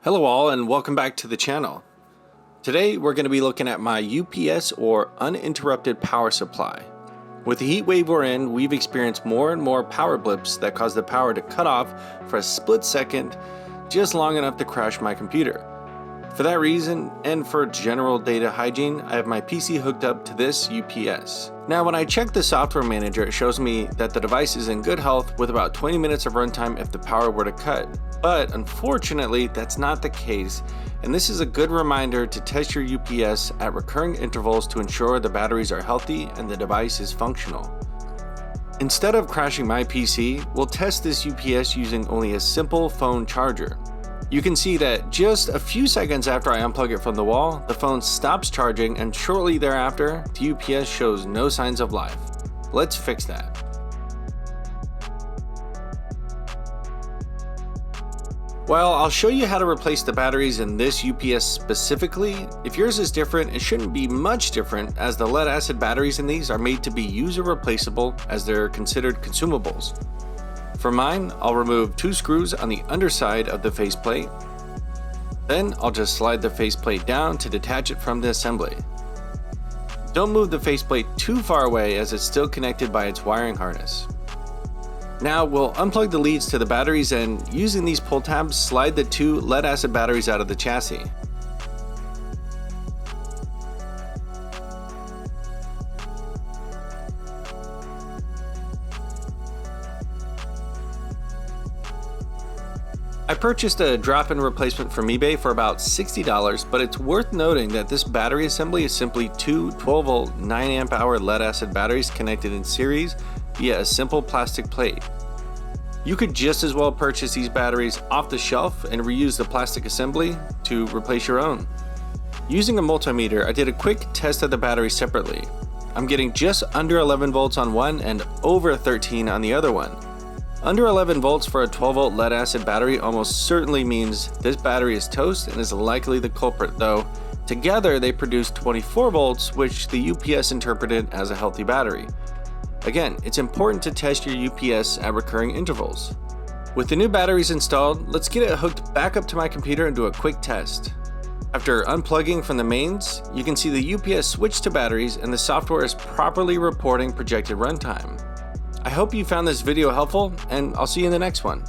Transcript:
Hello all and welcome back to the channel. Today we're going to be looking at my UPS or uninterrupted power supply. With the heat wave we're in, we've experienced more and more power blips that cause the power to cut off for a split second, just long enough to crash my computer. For that reason, and for general data hygiene, I have my PC hooked up to this UPS. Now when I check the software manager, it shows me that the device is in good health with about 20 minutes of runtime if the power were to cut. But unfortunately, that's not the case, and this is a good reminder to test your UPS at recurring intervals to ensure the batteries are healthy and the device is functional. Instead of crashing my PC, we'll test this UPS using only a simple phone charger. You can see that just a few seconds after I unplug it from the wall, the phone stops charging, and shortly thereafter, the UPS shows no signs of life. Let's fix that. Well, I'll show you how to replace the batteries in this UPS specifically. If yours is different, it shouldn't be much different, as the lead acid batteries in these are made to be user replaceable as they're considered consumables. For mine, I'll remove 2 screws on the underside of the faceplate. Then I'll just slide the faceplate down to detach it from the assembly. Don't move the faceplate too far away as it's still connected by its wiring harness. Now we'll unplug the leads to the batteries and, using these pull tabs, slide the 2 lead acid batteries out of the chassis. I purchased a drop-in replacement from eBay for about $60, but it's worth noting that this battery assembly is simply 2 12-volt 9-amp-hour lead acid batteries connected in series via a simple plastic plate. You could just as well purchase these batteries off the shelf and reuse the plastic assembly to replace your own. Using a multimeter, I did a quick test of the batteries separately. I'm getting just under 11 volts on one and over 13 on the other one. Under 11 volts for a 12-volt lead acid battery almost certainly means this battery is toast and is likely the culprit, though together they produce 24 volts, which the UPS interpreted as a healthy battery. Again, it's important to test your UPS at recurring intervals. With the new batteries installed, let's get it hooked back up to my computer and do a quick test. After unplugging from the mains, you can see the UPS switch to batteries and the software is properly reporting projected runtime. I hope you found this video helpful, and I'll see you in the next one.